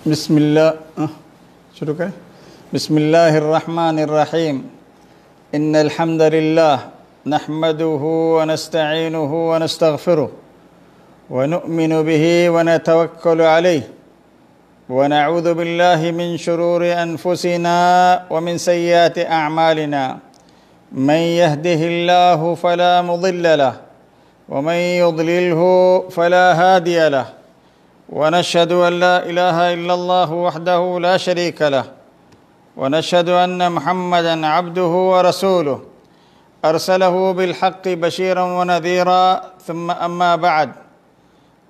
بسم اللہ شروع کریں بسم اللہ الرحمن الرحیم ان الحمد للہ نحمده ونستعینه ونستغفره ونؤمن به ونتوکل علیہ ونعوذ باللہ من شرور انفسنا ومن سیئات اعمالنا من يهده الله فلا مضل له ومن يضلله فلا هادي له ونشهد أن لا إله إلا الله وحده لا شريك له ونشهد أن محمدًا عبده ورسوله أرسله بالحق بشيرا ونذيرا ثم أما بعد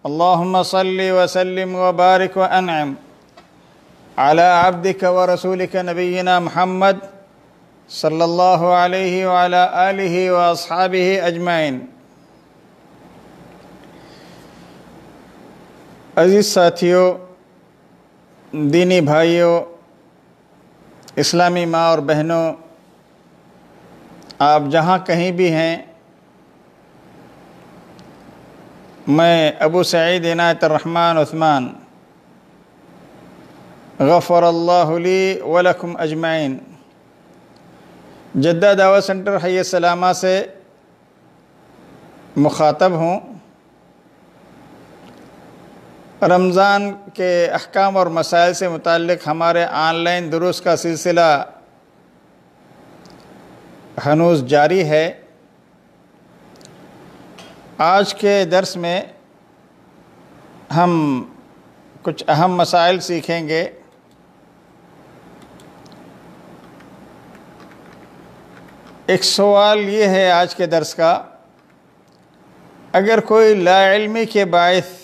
اللهم صل وسلم وبارك وأنعم على عبدك ورسولك نبينا محمد صلى الله عليه وعلى آله وأصحابه أجمعين۔ عزیز ساتھیوں، دینی بھائیوں، اسلامی ماں اور بہنوں، آپ جہاں کہیں بھی ہیں، میں ابو سعید عنایت الرحمن عثمان غفر اللہ لی ولکم اجمعین جدہ دعوت سینٹر حی السلامہ سے مخاطب ہوں۔ رمضان کے احکام اور مسائل سے متعلق ہمارے آن لائن دروس کا سلسلہ ہنوز جاری ہے۔ آج کے درس میں ہم کچھ اہم مسائل سیکھیں گے۔ ایک سوال یہ ہے آج کے درس کا، اگر کوئی لا علمی کے باعث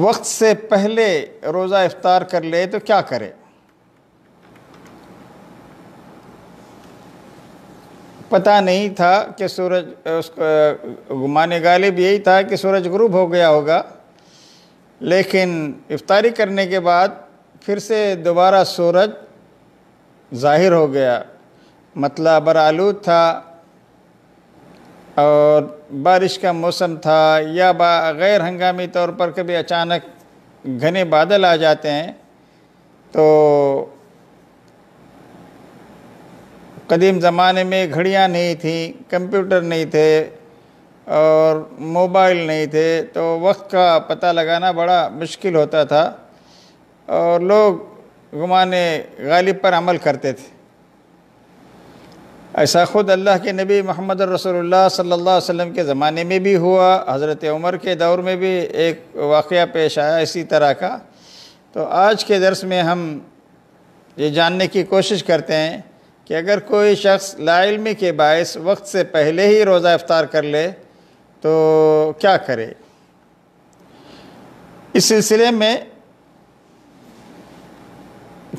وقت سے پہلے روزہ افطار کر لے تو کیا کرے؟ پتہ نہیں تھا کہ سورج، اس کو گمان غالب یہی تھا کہ سورج غروب ہو گیا ہوگا، لیکن افطاری کرنے کے بعد پھر سے دوبارہ سورج ظاہر ہو گیا، مطلع برآلود تھا اور بارش کا موسم تھا، یا غیر ہنگامی طور پر کبھی اچانک گھنے بادل آ جاتے ہیں۔ تو قدیم زمانے میں گھڑیاں نہیں تھیں، کمپیوٹر نہیں تھے اور موبائل نہیں تھے، تو وقت کا پتہ لگانا بڑا مشکل ہوتا تھا اور لوگ گمان غالب پر عمل کرتے تھے۔ ایسا خود اللہ کے نبی محمد رسول اللہ صلی اللہ علیہ وسلم کے زمانے میں بھی ہوا، حضرت عمر کے دور میں بھی ایک واقعہ پیش آیا اسی طرح کا۔ تو آج کے درس میں ہم یہ جاننے کی کوشش کرتے ہیں کہ اگر کوئی شخص لا علمی کے باعث وقت سے پہلے ہی روزہ افطار کر لے تو کیا کرے۔ اس سلسلے میں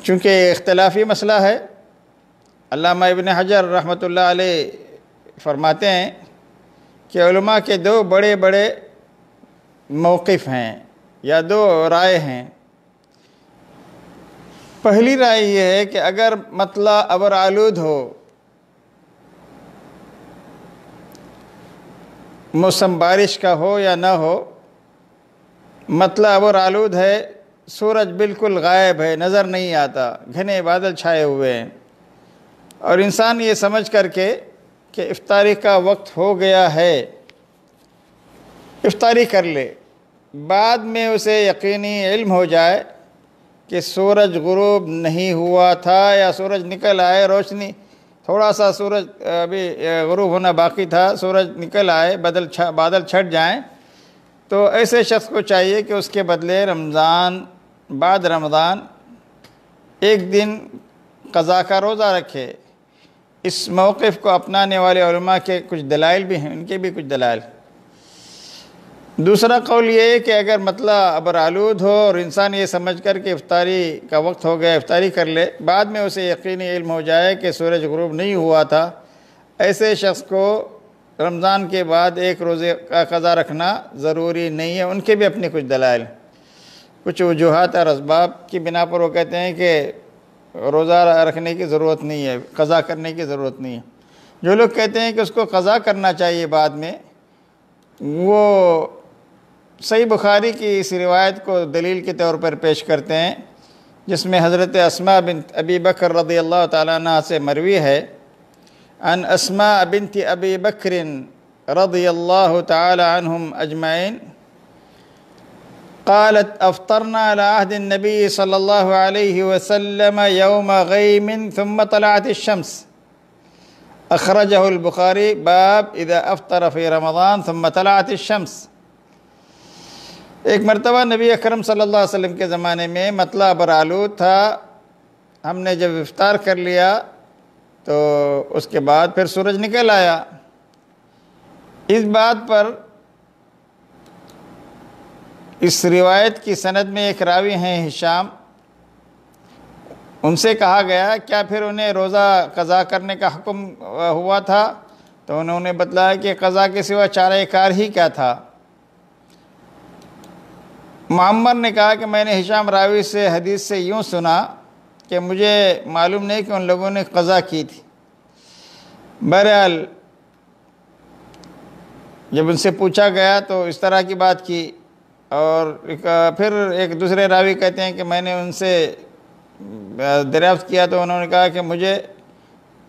چونکہ اختلافی مسئلہ ہے، علامہ ابن حجر رحمۃ اللہ علیہ فرماتے ہیں کہ علماء کے دو بڑے بڑے موقف ہیں یا دو رائے ہیں۔ پہلی رائے یہ ہے کہ اگر مطلع ابر آلود ہو، موسم بارش کا ہو یا نہ ہو، مطلع ابر آلود ہے، سورج بالکل غائب ہے، نظر نہیں آتا، گھنے بادل چھائے ہوئے ہیں، اور انسان یہ سمجھ کر کے کہ افطاری کا وقت ہو گیا ہے، افطاری کر لے، بعد میں اسے یقینی علم ہو جائے کہ سورج غروب نہیں ہوا تھا یا سورج نکل آئے، روشنی تھوڑا سا سورج ابھی غروب ہونا باقی تھا، سورج نکل آئے، بادل چھٹ جائیں، تو ایسے شخص کو چاہیے کہ اس کے بدلے بعد رمضان ایک دن قضا کا روزہ رکھے۔ اس موقف کو اپنانے والے علماء کے کچھ دلائل بھی ہیں، ان کے بھی کچھ دلائل۔ دوسرا قول یہ ہے کہ اگر مطلع ابر آلود ہو اور انسان یہ سمجھ کر کہ افطاری کا وقت ہو گیا، افطاری کر لے، بعد میں اسے یقینی علم ہو جائے کہ سورج غروب نہیں ہوا تھا، ایسے شخص کو رمضان کے بعد ایک روزے کا قضا رکھنا ضروری نہیں ہے۔ ان کے بھی اپنے کچھ دلائل، کچھ وجوہات اور اسباب کی بنا پر وہ کہتے ہیں کہ روزہ رکھنے کی ضرورت نہیں ہے، قضا کرنے کی ضرورت نہیں ہے۔ جو لوگ کہتے ہیں کہ اس کو قضا کرنا چاہیے بعد میں، وہ صحیح بخاری کی اس روایت کو دلیل کے طور پر پیش کرتے ہیں، جس میں حضرت اسماء بنت ابی بکر رضی اللہ تعالیٰ عنہ سے مروی ہے، عن اسماء بنت ابی بکر رضی اللہ تعالیٰ عنہم اجمعین قالت افطرنا على عهد النبي صلى الله عليه وسلم يوم غيم ثم طلعت الشمس، اخرجه البخاری باب اذا افطر في رمضان ثم طلعت الشمس۔ ایک مرتبہ نبی اکرم صلی اللہ علیہ وسلم کے زمانے میں مطلع برآلود تھا، ہم نے جب افطار کر لیا تو اس کے بعد پھر سورج نکل آیا۔ اس بات پر اس روایت کی سند میں ایک راوی ہیں ہشام، ان سے کہا گیا کیا پھر انہیں روزہ قضا کرنے کا حکم ہوا تھا؟ تو انہوں نے بتلایا کہ قضا کے سوا چارہ کار ہی کیا تھا۔ معمر نے کہا کہ میں نے ہشام راوی سے حدیث سے یوں سنا کہ مجھے معلوم نہیں کہ ان لوگوں نے قضا کی تھی۔ بہرحال جب ان سے پوچھا گیا تو اس طرح کی بات کی، اور پھر ایک دوسرے راوی کہتے ہیں کہ میں نے ان سے دریافت کیا تو انہوں نے کہا کہ مجھے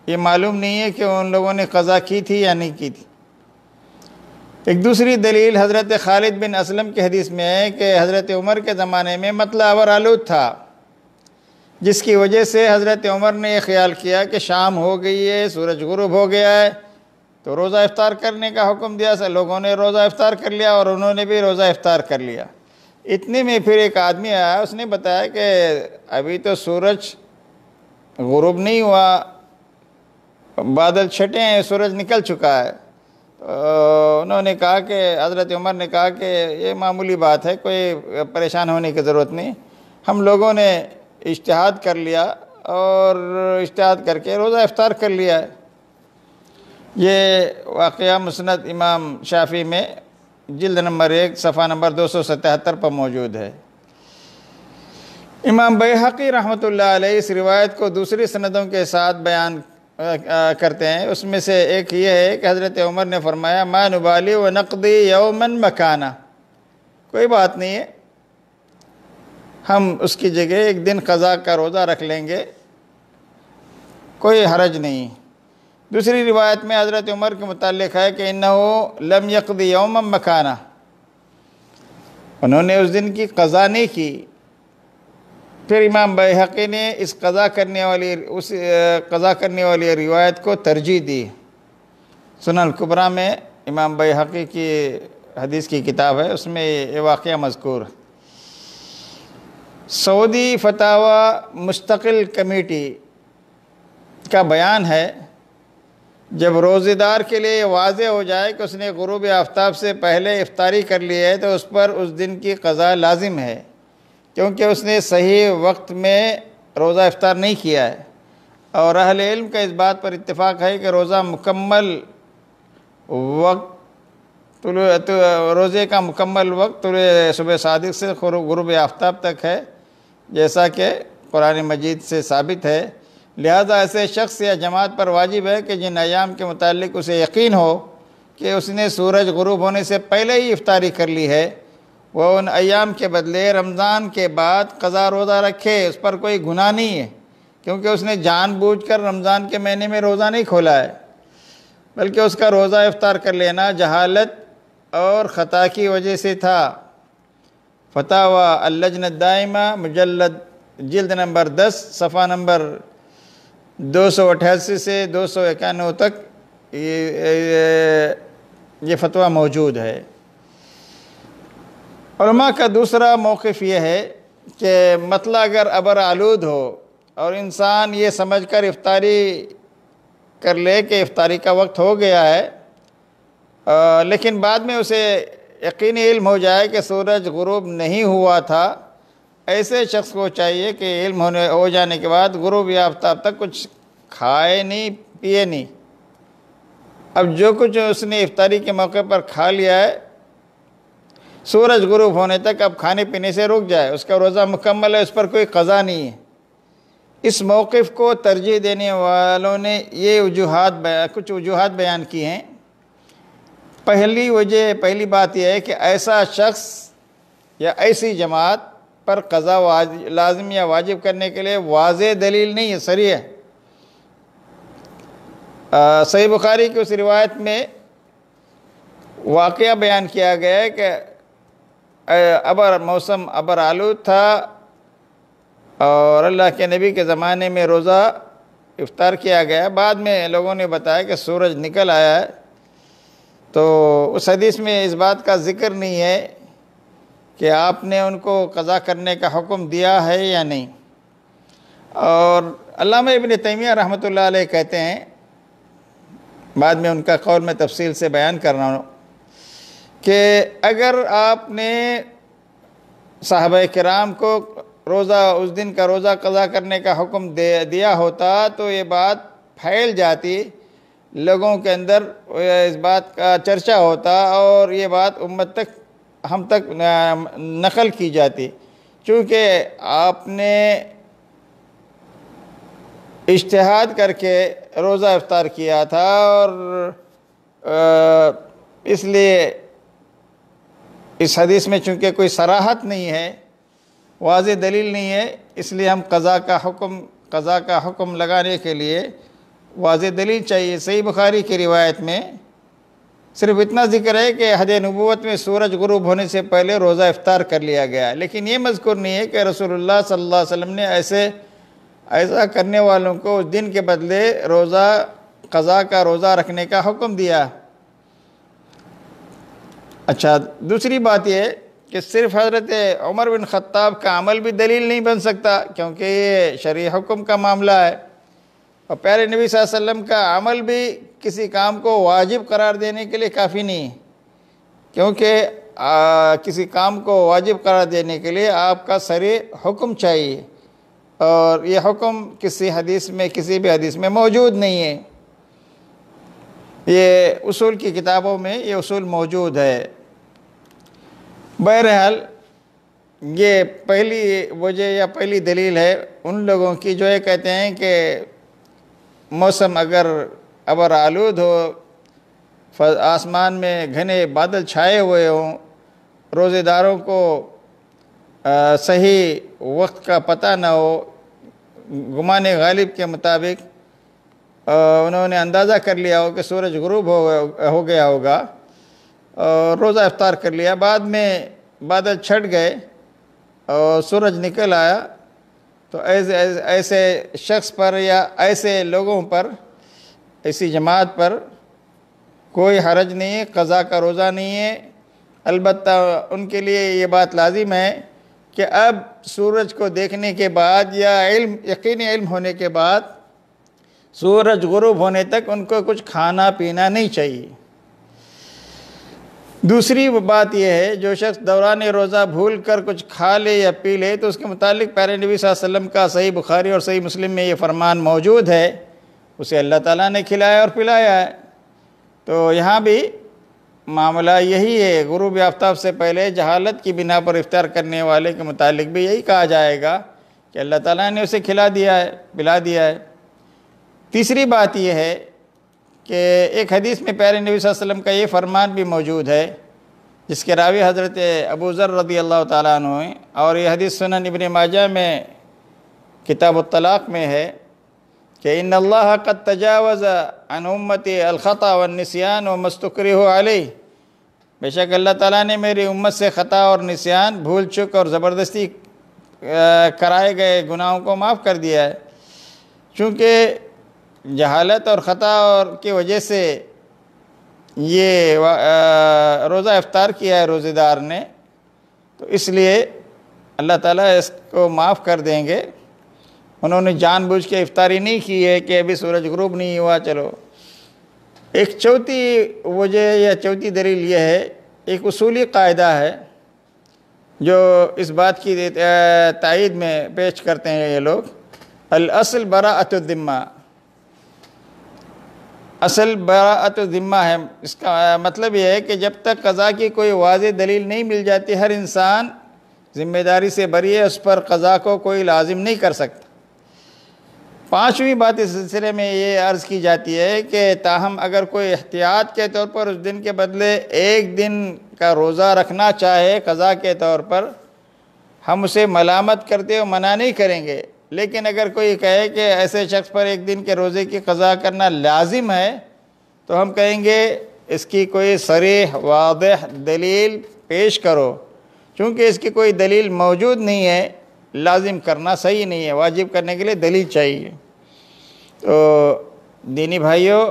یہ معلوم نہیں ہے کہ ان لوگوں نے قضا کی تھی یا نہیں کی تھی۔ ایک دوسری دلیل حضرت خالد بن اسلم کی حدیث میں ہے کہ حضرت عمر کے زمانے میں مطلع برآلود تھا، جس کی وجہ سے حضرت عمر نے یہ خیال کیا کہ شام ہو گئی ہے، سورج غروب ہو گیا ہے، تو روزہ افطار کرنے کا حکم دیا۔ لوگوں نے روزہ افطار کر لیا اور انہوں نے بھی روزہ افطار کر لیا۔ اتنے میں پھر ایک آدمی آیا، اس نے بتایا کہ ابھی تو سورج غروب نہیں ہوا، بادل چھٹے ہیں، سورج نکل چکا ہے۔ انہوں نے کہا کہ حضرت عمر نے کہا کہ یہ معمولی بات ہے، کوئی پریشان ہونے کی ضرورت نہیں، ہم لوگوں نے اجتہاد کر لیا اور اجتہاد کر کے روزہ افطار کر لیا ہے۔ یہ واقعہ مسند امام شافعی میں جلد نمبر 1 صفحہ نمبر 277 پر موجود ہے۔ امام بیہقی رحمۃ اللہ علیہ اس روایت کو دوسری سندوں کے ساتھ بیان کرتے ہیں۔ اس میں سے ایک یہ ہے کہ حضرت عمر نے فرمایا ما نبالی ونقضی یوما مکانا، کوئی بات نہیں ہے، ہم اس کی جگہ ایک دن قضا کا روزہ رکھ لیں گے، کوئی حرج نہیں۔ دوسری روایت میں حضرت عمر کے متعلق ہے کہ انہو لم یقضی یوما مکانا، انہوں نے اس دن کی قضا نہیں کی۔ پھر امام بیہقی نے اس قضا کرنے والی روایت کو ترجیح دی۔ سنن الکبریٰ میں امام بیہقی کی حدیث کی کتاب ہے، اس میں یہ واقعہ مذکور ہے۔ سعودی فتاوی مستقل کمیٹی کا بیان ہے جب روزے دار کے لیے واضح ہو جائے کہ اس نے غروب آفتاب سے پہلے افطاری کر لی ہے تو اس پر اس دن کی قضا لازم ہے، کیونکہ اس نے صحیح وقت میں روزہ افطار نہیں کیا ہے، اور اہل علم کا اس بات پر اتفاق ہے کہ روزہ مکمل وقت روزے کا مکمل وقت طلوع صبح صادق سے غروب آفتاب تک ہے، جیسا کہ قرآن مجید سے ثابت ہے۔ لہذا ایسے شخص یا جماعت پر واجب ہے کہ جن ایام کے متعلق اسے یقین ہو کہ اس نے سورج غروب ہونے سے پہلے ہی افطاری کر لی ہے، وہ ان ایام کے بدلے رمضان کے بعد قضا روزہ رکھے، اس پر کوئی گناہ نہیں ہے، کیونکہ اس نے جان بوجھ کر رمضان کے مہینے میں روزہ نہیں کھولا ہے، بلکہ اس کا روزہ افطار کر لینا جہالت اور خطا کی وجہ سے تھا۔ فتاوی اللجنہ الدائمہ مجلد جلد نمبر 10 صفحہ نمبر 288 سے 291 تک یہ فتویٰ موجود ہے۔ علماء کا دوسرا موقف یہ ہے کہ مطلع اگر ابر آلود ہو اور انسان یہ سمجھ کر افطاری کر لے کہ افطاری کا وقت ہو گیا ہے، لیکن بعد میں اسے یقینی علم ہو جائے کہ سورج غروب نہیں ہوا تھا، ایسے شخص کو چاہیے کہ علم ہو جانے کے بعد غروب آفتاب تک کچھ کھائے نہیں پیے نہیں، اب جو کچھ اس نے افطاری کے موقع پر کھا لیا ہے سورج غروب ہونے تک اب کھانے پینے سے رک جائے، اس کا روزہ مکمل ہے، اس پر کوئی قضا نہیں ہے۔ اس موقف کو ترجیح دینے والوں نے یہ کچھ وجوہات بیان کی ہیں۔ پہلی بات یہ ہے کہ ایسا شخص یا ایسی جماعت پر قضا لازم یا واجب کرنے کے لیے واضح دلیل نہیں ہے، صریح ہے۔ صحیح بخاری کی اس روایت میں واقعہ بیان کیا گیا ہے کہ موسم ابر آلود تھا اور اللہ کے نبی کے زمانے میں روزہ افطار کیا گیا۔ بعد میں لوگوں نے بتایا کہ سورج نکل آیا ہے، تو اس حدیث میں اس بات کا ذکر نہیں ہے کہ آپ نے ان کو قضا کرنے کا حکم دیا ہے یا نہیں۔ اور علامہ ابن تیمیہ رحمۃ اللہ علیہ کہتے ہیں، بعد میں ان کا قول میں تفصیل سے بیان کر رہا ہوں، کہ اگر آپ نے صحابہ کرام کو اس دن کا روزہ قضا کرنے کا حکم دیا ہوتا تو یہ بات پھیل جاتی، لوگوں کے اندر اس بات کا چرچا ہوتا اور یہ بات امت تک ہم تک نقل کی جاتی، چونکہ آپ نے اجتہاد کر کے روزہ افطار کیا تھا اور اس لیے اس حدیث میں چونکہ کوئی صراحت نہیں ہے، واضح دلیل نہیں ہے، اس لیے ہم قضا کا حکم لگانے کے لیے واضح دلیل چاہیے۔ صحیح بخاری کی روایت میں صرف اتنا ذکر ہے کہ عہد نبوت میں سورج غروب ہونے سے پہلے روزہ افطار کر لیا گیا، لیکن یہ مذکور نہیں ہے کہ رسول اللہ صلی اللہ علیہ وسلم نے ایسا کرنے والوں کو اس دن کے بدلے قضا کا روزہ رکھنے کا حکم دیا۔ اچھا، دوسری بات یہ کہ صرف حضرت عمر بن خطاب کا عمل بھی دلیل نہیں بن سکتا، کیونکہ یہ شرعی حکم کا معاملہ ہے، اور پیارے نبی صلی اللہ علیہ وسلم کا عمل بھی کسی کام کو واجب قرار دینے کے لیے کافی نہیں ہے، کیونکہ کسی کام کو واجب قرار دینے کے لیے آپ کا صریح حکم چاہیے، اور یہ حکم کسی بھی حدیث میں موجود نہیں ہے۔ یہ اصول کی کتابوں میں یہ اصول موجود ہے۔ بہرحال یہ پہلی وجہ یا پہلی دلیل ہے ان لوگوں کی جو یہ کہتے ہیں کہ موسم اگر ابر آلود ہو، آسمان میں گھنے بادل چھائے ہوئے ہوں، روزے داروں کو صحیح وقت کا پتہ نہ ہو، گمان غالب کے مطابق انہوں نے اندازہ کر لیا ہو کہ سورج غروب ہو گیا ہوگا اور روزہ افطار کر لیا، بعد میں بادل چھٹ گئے اور سورج نکل آیا، تو ایسے شخص پر یا ایسے لوگوں پر، ایسی جماعت پر کوئی حرج نہیں ہے، قضا کا روزہ نہیں ہے۔ البتہ ان کے لیے یہ بات لازم ہے کہ اب سورج کو دیکھنے کے بعد یا یقینی علم ہونے کے بعد سورج غروب ہونے تک ان کو کچھ کھانا پینا نہیں چاہیے۔ دوسری بات یہ ہے، جو شخص دوران روزہ بھول کر کچھ کھا لے یا پی لے تو اس کے متعلق پیارے نبی صلی اللہ علیہ وسلم کا صحیح بخاری اور صحیح مسلم میں یہ فرمان موجود ہے، اسے اللہ تعالیٰ نے کھلایا اور پلایا ہے۔ تو یہاں بھی معاملہ یہی ہے، غروب آفتاب سے پہلے جہالت کی بنا پر افطار کرنے والے کے متعلق بھی یہی کہا جائے گا کہ اللہ تعالیٰ نے اسے کھلا دیا ہے، پلا دیا ہے۔ تیسری بات یہ ہے کہ ایک حدیث میں پیارے نبی صلی اللہ علیہ وسلم کا یہ فرمان بھی موجود ہے، جس کے راوی حضرت ابو ذر رضی اللہ تعالیٰ عنہ ہیں، اور یہ حدیث سنن ابن ماجہ میں کتاب الطلاق میں ہے کہ ان اللہ قد تجاوز عن امتی الخطا والنسیان وما استکرہوا علیہ، بے شک اللہ تعالیٰ نے میری امت سے خطا اور نسیان، بھول چک اور زبردستی کرائے گئے گناہوں کو معاف کر دیا ہے۔ چونکہ جہالت اور خطا کی وجہ سے یہ روزہ افطار کیا ہے روزے دار نے، تو اس لیے اللہ تعالیٰ اس کو معاف کر دیں گے۔ انہوں نے جان بوجھ کے افطاری نہیں کی ہے کہ ابھی سورج غروب نہیں ہوا چلو۔ ایک چوتھی وجہ یا چوتھی دلیل یہ ہے، ایک اصولی قاعدہ ہے جو اس بات کی تائید میں پیش کرتے ہیں یہ لوگ، الاصل براءۃ الذمہ، اصل براءۃ الذمہ ہے۔ اس کا مطلب یہ ہے کہ جب تک قضا کی کوئی واضح دلیل نہیں مل جاتی، ہر انسان ذمہ داری سے بری ہے، اس پر قضا کو کوئی لازم نہیں کر سکتا۔ 5ویں بات اس سلسلے میں یہ عرض کی جاتی ہے کہ تاہم اگر کوئی احتیاط کے طور پر اس دن کے بدلے ایک دن کا روزہ رکھنا چاہے قضا کے طور پر، ہم اسے ملامت کرتے اور منع نہیں کریں گے، لیکن اگر کوئی کہے کہ ایسے شخص پر ایک دن کے روزے کی قضا کرنا لازم ہے تو ہم کہیں گے اس کی کوئی صریح واضح دلیل پیش کرو، چونکہ اس کی کوئی دلیل موجود نہیں ہے، لازم کرنا صحیح نہیں ہے، واجب کرنے کے لیے دلیل چاہیے۔ تو دینی بھائیوں،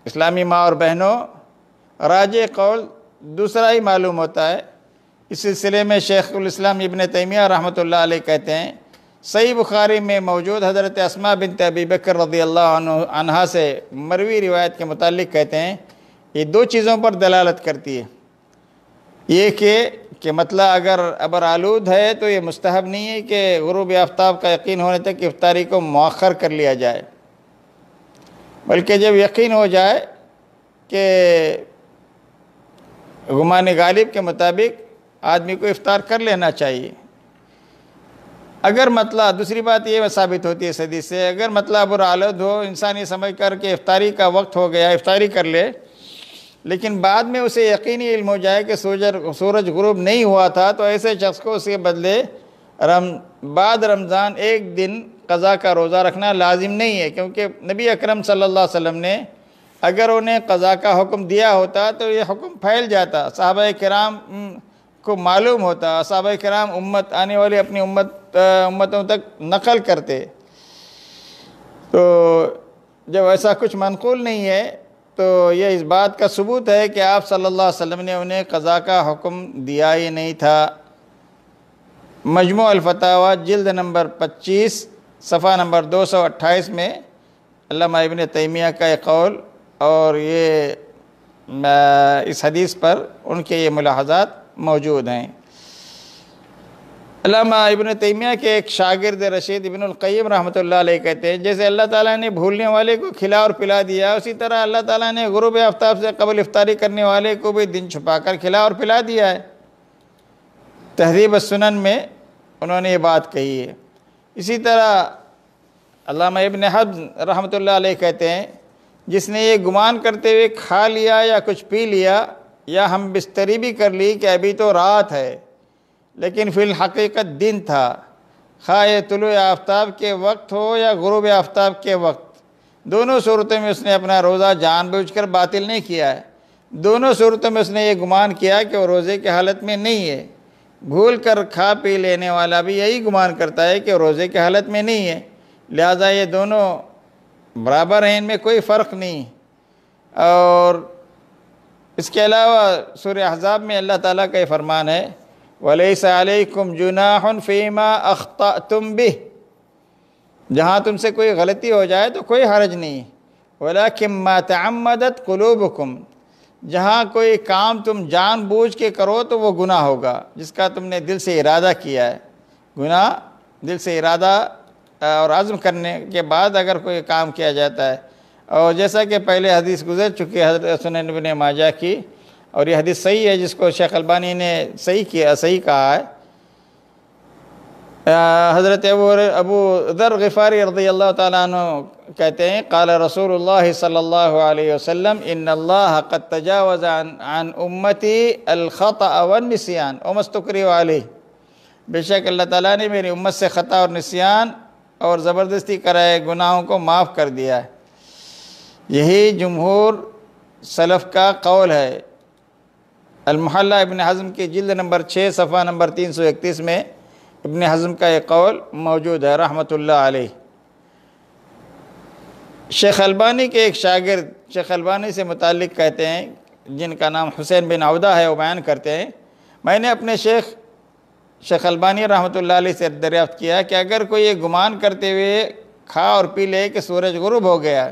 اسلامی ماں اور بہنوں، راجح قول دوسرا ہی معلوم ہوتا ہے۔ اس سلسلے میں شیخ الاسلام ابن تیمیہ رحمۃ اللہ علیہ کہتے ہیں، صحیح بخاری میں موجود حضرت اسماء بنت ابی بکر رضی اللہ عنہا سے مروی روایت کے متعلق کہتے ہیں، یہ 2 چیزوں پر دلالت کرتی ہے۔ یہ کہ مطلب اگر ابر آلود ہے تو یہ مستحب نہیں ہے کہ غروب آفتاب کا یقین ہونے تک افطاری کو مؤخر کر لیا جائے، بلکہ جب یقین ہو جائے کہ گمان غالب کے مطابق آدمی کو افطار کر لینا چاہیے۔ اگر مطلب دوسری بات یہ ثابت ہوتی ہے اس حدیث سے، اگر مطلب ابر آلود ہو، انسان یہ سمجھ کر کہ افطاری کا وقت ہو گیا افطاری کر لے، لیکن بعد میں اسے یقینی علم ہو جائے کہ سورج غروب نہیں ہوا تھا، تو ایسے شخص کو اس کے بدلے بعد رمضان ایک دن قضا کا روزہ رکھنا لازم نہیں ہے، کیونکہ نبی اکرم صلی اللہ علیہ وسلم نے اگر انہیں قضا کا حکم دیا ہوتا تو یہ حکم پھیل جاتا، صحابہ کرام کو معلوم ہوتا، صحابہ کرام امت آنے والی اپنی امتوں تک نقل کرتے۔ تو جب ایسا کچھ منقول نہیں ہے تو یہ اس بات کا ثبوت ہے کہ آپ صلی اللہ علیہ وسلم نے انہیں قضا کا حکم دیا ہی نہیں تھا۔ مجموع الفتاوی جلد نمبر 25 صفحہ نمبر 228 میں علامہ ابن تیمیہ کا یہ قول اور یہ اس حدیث پر ان کے یہ ملاحظات موجود ہیں۔ علامہ ابن تیمیہ کے ایک شاگرد رشید ابن القیم رحمۃ اللہ علیہ کہتے ہیں، جیسے اللہ تعالیٰ نے بھولنے والے کو کھلا اور پلا دیا، اسی طرح اللہ تعالیٰ نے غروب آفتاب سے قبل افطاری کرنے والے کو بھی دن چھپا کر کھلا اور پلا دیا ہے۔ تہذیب السنن میں انہوں نے یہ بات کہی ہے۔ اسی طرح علامہ ابن حزم رحمۃ اللہ علیہ کہتے ہیں، جس نے یہ گمان کرتے ہوئے کھا لیا یا کچھ پی لیا یا ہم بستری بھی کر لی کہ ابھی تو رات ہے لیکن فی الحقیقت دن تھا، خواہ یہ طلوع آفتاب کے وقت ہو یا غروب آفتاب کے وقت، دونوں صورتوں میں اس نے اپنا روزہ جان بوجھ کر باطل نہیں کیا ہے، دونوں صورتوں میں اس نے یہ گمان کیا کہ وہ روزے کی حالت میں نہیں ہے۔ بھول کر کھا پی لینے والا بھی یہی گمان کرتا ہے کہ وہ روزے کی حالت میں نہیں ہے، لہذا یہ دونوں برابر ہیں، ان میں کوئی فرق نہیں۔ اور اس کے علاوہ سورہ احزاب میں اللہ تعالیٰ کا یہ فرمان ہے، وَلَيْسَ عَلَيْكُمْ جُنَاحٌ فِي مَا أَخْطَأْتُمْ بِهِ، جہاں تم سے کوئی غلطی ہو جائے تو کوئی حرج نہیں، وَلَكِنْ مَا تَعَمَّدَتْ قُلُوبُكُمْ، جہاں کوئی کام تم جان بوجھ کے کرو تو وہ گناہ ہوگا، جس کا تم نے دل سے ارادہ کیا ہے۔ گناہ دل سے ارادہ اور عزم کرنے کے بعد اگر کوئی کام کیا جاتا ہے، اور جیسا کہ پہلے حدیث گزر چکی ہے حضرت سنن ابن ماجہ کی، اور یہ حدیث صحیح ہے جس کو شیخ البانی نے صحیح کہا ہے۔ حضرت ابو ذر غفاری رضی اللہ تعالیٰ عنہ کہتے ہیں، قال رسول اللہ صلی اللہ علیہ وسلم ان اللہ قد تجاوز عن امتی الخطأ والنسیان وما استکرہوا علیہ، بے شک اللہ تعالیٰ نے میری امت سے خطا اور نسیان اور زبردستی کرائے گناہوں کو معاف کر دیا ہے۔ یہی جمہور سلف کا قول ہے۔ المحلہ ابن حزم کی جلد نمبر 6 صفحہ نمبر 331 میں ابن حزم کا یہ قول موجود ہے رحمۃ اللہ علیہ۔ شیخ البانی کے ایک شاگرد شیخ البانی سے متعلق کہتے ہیں، جن کا نام حسین بن عودہ ہے، وہ بیان کرتے ہیں، میں نے اپنے شیخ البانی رحمۃ اللہ علیہ سے دریافت کیا کہ اگر کوئی یہ گمان کرتے ہوئے کھا اور پی لے کہ سورج غروب ہو گیا،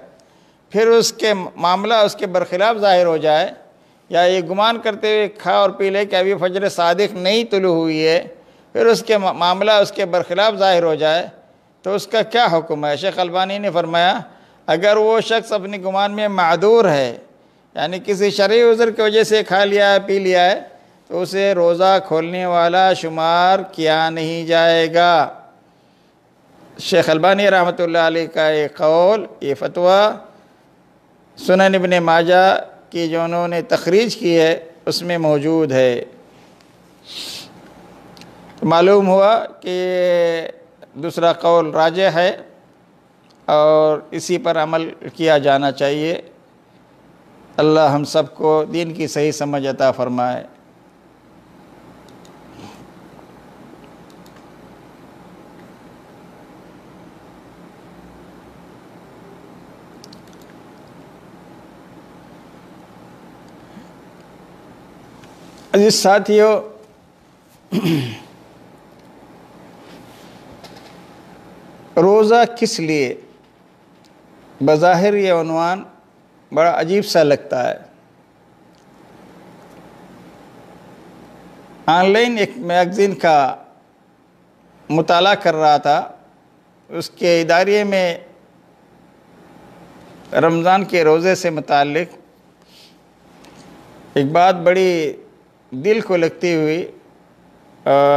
پھر اس کے معاملہ اس کے برخلاف ظاہر ہو جائے، یا یہ گمان کرتے ہوئے کھا اور پی لے کہ ابھی فجر صادق نہیں طلوع ہوئی ہے، پھر اس کے معاملہ اس کے برخلاف ظاہر ہو جائے تو اس کا کیا حکم ہے؟ شیخ البانی نے فرمایا، اگر وہ شخص اپنی گمان میں معذور ہے، یعنی کسی شرعی عذر کی وجہ سے کھا لیا ہے پی لیا ہے، تو اسے روزہ کھولنے والا شمار کیا نہیں جائے گا۔ شیخ البانی رحمۃ اللہ علیہ کا یہ قول، یہ فتویٰ سنن ابن ماجہ کی جو انہوں نے تخریج کی ہے اس میں موجود ہے۔ تو معلوم ہوا کہ دوسرا قول راجح ہے اور اسی پر عمل کیا جانا چاہیے۔ اللہ ہم سب کو دین کی صحیح سمجھ عطا فرمائے۔ عزیز ساتھیو، روزہ کس لیے؟ بظاہر یہ عنوان بڑا عجیب سا لگتا ہے۔ آن لائن ایک میگزین کا مطالعہ کر رہا تھا، اس کے اداریے میں رمضان کے روزے سے متعلق ایک بات بڑی دل کو لگتی ہوئی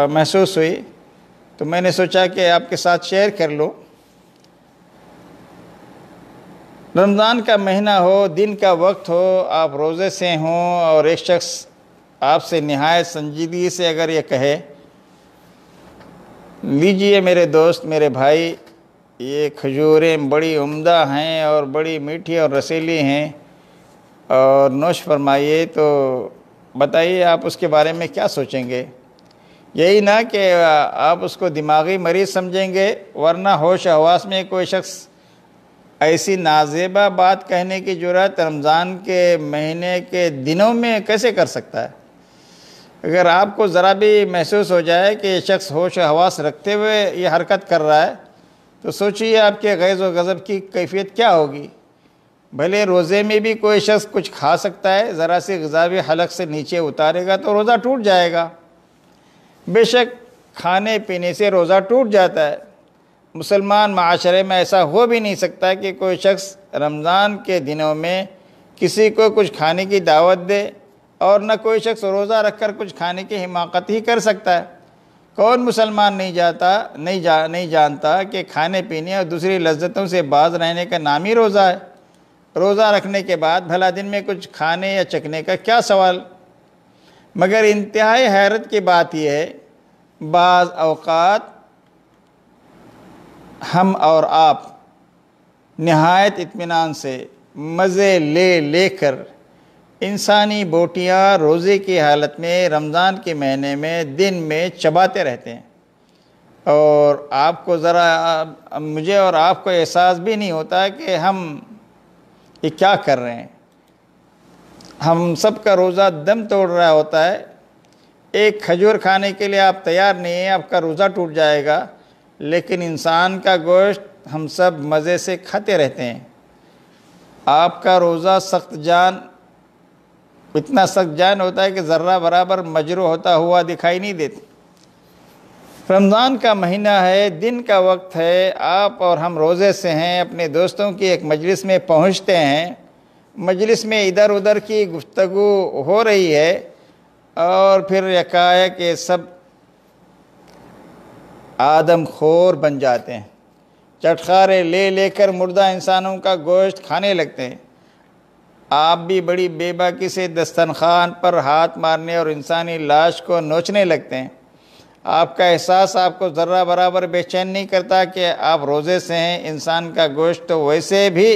محسوس ہوئی، تو میں نے سوچا کہ آپ کے ساتھ شیئر کر لوں۔ رمضان کا مہینہ ہو، دن کا وقت ہو، آپ روزے سے ہوں اور ایک شخص آپ سے نہایت سنجیدگی سے اگر یہ کہے، لیجئے میرے دوست، میرے بھائی، یہ کھجوریں بڑی عمدہ ہیں اور بڑی میٹھی اور رسیلی ہیں اور نوش فرمائیے، تو بتائیے آپ اس کے بارے میں کیا سوچیں گے؟ یہی نہ کہ آپ اس کو دماغی مریض سمجھیں گے، ورنہ ہوش حواس میں کوئی شخص ایسی نازیبہ بات کہنے کی جرأت رمضان کے مہینے کے دنوں میں کیسے کر سکتا ہے؟ اگر آپ کو ذرا بھی محسوس ہو جائے کہ یہ شخص ہوش و حواس رکھتے ہوئے یہ حرکت کر رہا ہے، تو سوچئے آپ کے غیظ و غضب کی کیفیت کیا ہوگی۔ بھلے روزے میں بھی کوئی شخص کچھ کھا سکتا ہے، ذرا سی غذائی حلق سے نیچے اتارے گا تو روزہ ٹوٹ جائے گا۔ بے شک کھانے پینے سے روزہ ٹوٹ جاتا ہے۔ مسلمان معاشرے میں ایسا ہو بھی نہیں سکتا کہ کوئی شخص رمضان کے دنوں میں کسی کو کچھ کھانے کی دعوت دے، اور نہ کوئی شخص روزہ رکھ کر کچھ کھانے کی حماقت ہی کر سکتا ہے۔ کون مسلمان نہیں جانتا کہ کھانے پینے اور دوسری لذتوں سے باز رہنے کا نام ہی روزہ ہے۔ روزہ رکھنے کے بعد بھلا دن میں کچھ کھانے یا چکھنے کا کیا سوال؟ مگر انتہائی حیرت کی بات یہ ہے، بعض اوقات ہم اور آپ نہایت اطمینان سے مزے لے کر انسانی بوٹیاں روزے کی حالت میں رمضان کے مہینے میں دن میں چباتے رہتے ہیں، اور آپ کو مجھے اور آپ کو احساس بھی نہیں ہوتا کہ ہم یہ کیا کر رہے ہیں۔ ہم سب کا روزہ دم توڑ رہا ہوتا ہے۔ ایک کھجور کھانے کے لیے آپ تیار نہیں ہیں، آپ کا روزہ ٹوٹ جائے گا، لیکن انسان کا گوشت ہم سب مزے سے کھاتے رہتے ہیں۔ آپ کا روزہ اتنا سخت جان ہوتا ہے کہ ذرہ برابر مجروح ہوتا ہوا دکھائی نہیں دیتا۔ رمضان کا مہینہ ہے، دن کا وقت ہے، آپ اور ہم روزے سے ہیں، اپنے دوستوں کی ایک مجلس میں پہنچتے ہیں، مجلس میں ادھر ادھر کی گفتگو ہو رہی ہے، اور پھر یکایک یہ سب آدم خور بن جاتے ہیں، چٹخارے لے کر مردہ انسانوں کا گوشت کھانے لگتے ہیں۔ آپ بھی بڑی بے باکی سے دسترخوان پر ہاتھ مارنے اور انسانی لاش کو نوچنے لگتے ہیں۔ آپ کا احساس آپ کو ذرہ برابر بے چین نہیں کرتا کہ آپ روزے سے ہیں، انسان کا گوشت تو ویسے بھی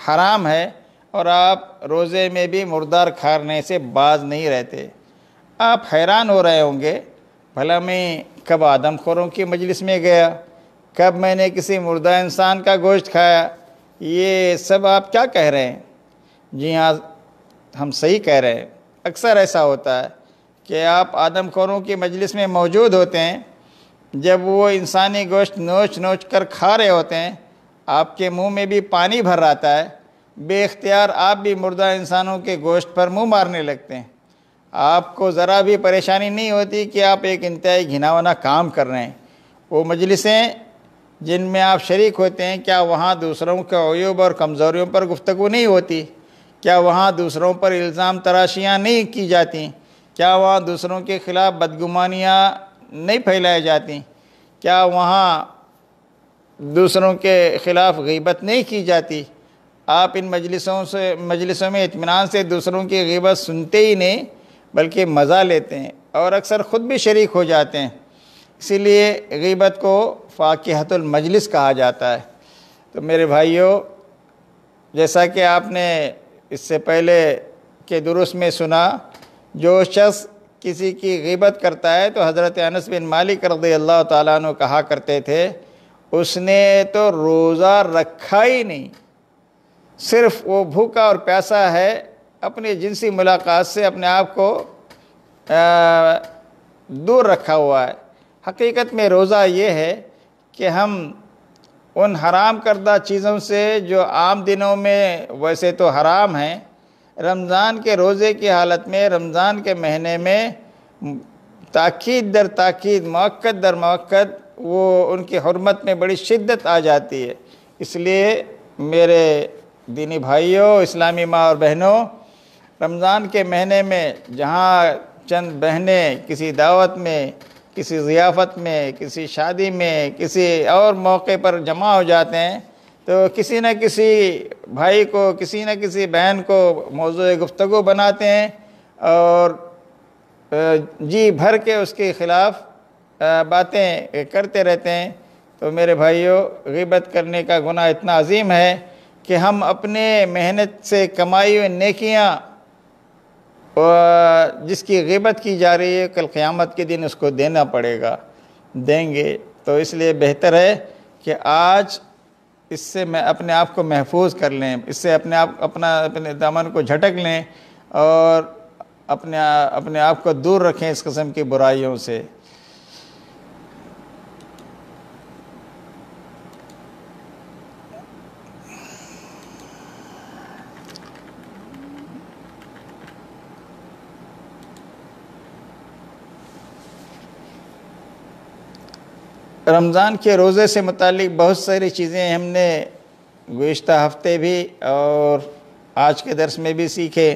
حرام ہے، اور آپ روزے میں بھی مردار کھانے سے باز نہیں رہتے۔ آپ حیران ہو رہے ہوں گے، بھلا میں کب آدم خوروں کی مجلس میں گیا، کب میں نے کسی مردہ انسان کا گوشت کھایا؟ یہ سب آپ کیا کہہ رہے ہیں؟ جی ہاں، ہم صحیح کہہ رہے ہیں۔ اکثر ایسا ہوتا ہے کہ آپ آدم خوروں کی مجلس میں موجود ہوتے ہیں، جب وہ انسانی گوشت نوچ کر کھا رہے ہوتے ہیں، آپ کے منہ میں بھی پانی بھر آتا ہے، بے اختیار آپ بھی مردہ انسانوں کے گوشت پر منہ مارنے لگتے ہیں۔ آپ کو ذرا بھی پریشانی نہیں ہوتی کہ آپ ایک انتہائی گھناونا کام کر رہے ہیں۔ وہ مجلسیں جن میں آپ شریک ہوتے ہیں، کیا وہاں دوسروں کے عیوب اور کمزوریوں پر گفتگو نہیں ہوتی؟ کیا وہاں دوسروں پر الزام تراشیاں نہیں کی جاتی؟ کیا وہاں دوسروں کے خلاف بدگمانیاں نہیں پھیلائی جاتی؟ کیا وہاں دوسروں کے خلاف غیبت نہیں کی جاتی. آپ ان مجلسوں میں اطمینان سے دوسروں کی غیبت سنتے ہی نہیں بلکہ مزہ لیتے ہیں اور اکثر خود بھی شریک ہو جاتے ہیں. اسی لیے غیبت کو فاقیہۃ المجلس کہا جاتا ہے. تو میرے بھائیوں، جیسا کہ آپ نے اس سے پہلے کے دروس میں سنا، جو شخص کسی کی غیبت کرتا ہے تو حضرت انس بن مالک رضی اللہ تعالیٰ عنہ کہا کرتے تھے، اس نے تو روزہ رکھا ہی نہیں، صرف وہ بھوکا اور پیاسا ہے، اپنی جنسی ملاقات سے اپنے آپ کو دور رکھا ہوا ہے. حقیقت میں روزہ یہ ہے کہ ہم ان حرام کردہ چیزوں سے جو عام دنوں میں ویسے تو حرام ہیں، رمضان کے روزے کی حالت میں، رمضان کے مہینے میں تاکید در تاکید، موقت در موقت وہ ان کی حرمت میں بڑی شدت آ جاتی ہے. اس لیے میرے دینی بھائیوں، اسلامی ماں اور بہنوں، رمضان کے مہینے میں جہاں چند بہنیں کسی دعوت میں، کسی ضیافت میں، کسی شادی میں، کسی اور موقع پر جمع ہو جاتے ہیں تو کسی نہ کسی بھائی کو، کسی نہ کسی بہن کو موضوع گفتگو بناتے ہیں اور جی بھر کے اس کے خلاف باتیں کرتے رہتے ہیں. تو میرے بھائیوں، غیبت کرنے کا گناہ اتنا عظیم ہے کہ ہم اپنے محنت سے کمائی ہوئی نیکیاں جس کی غیبت کی جا رہی ہے، کل قیامت کے دن اس کو دینا پڑے گا، دیں گے. تو اس لیے بہتر ہے کہ آج اس سے میں اپنے آپ کو محفوظ کر لیں، اس سے اپنے دامن کو جھٹک لیں اور اپنے آپ کو دور رکھیں اس قسم کی برائیوں سے. رمضان کے روزے سے متعلق بہت ساری چیزیں ہم نے گزشتہ ہفتے بھی اور آج کے درس میں بھی سیکھے.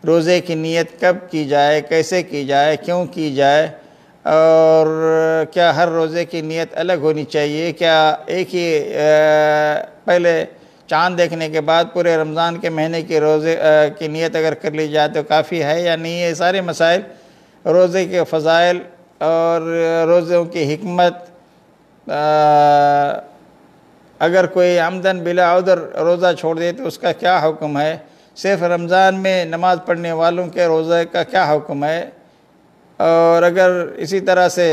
روزے کی نیت کب کی جائے، کیسے کی جائے، کیوں کی جائے، اور کیا ہر روزے کی نیت الگ ہونی چاہیے، کیا ایک ہی پہلے چاند دیکھنے کے بعد پورے رمضان کے مہینے کے روزے کی نیت اگر کر لی جائے تو کافی ہے یا نہیں. یہ سارے مسائل، روزے کے فضائل اور روزوں کی حکمت، اگر کوئی عمدن بلا عذر روزہ چھوڑ دے تو اس کا کیا حکم ہے، صرف رمضان میں نماز پڑھنے والوں کے روزے کا کیا حکم ہے، اور اگر اسی طرح سے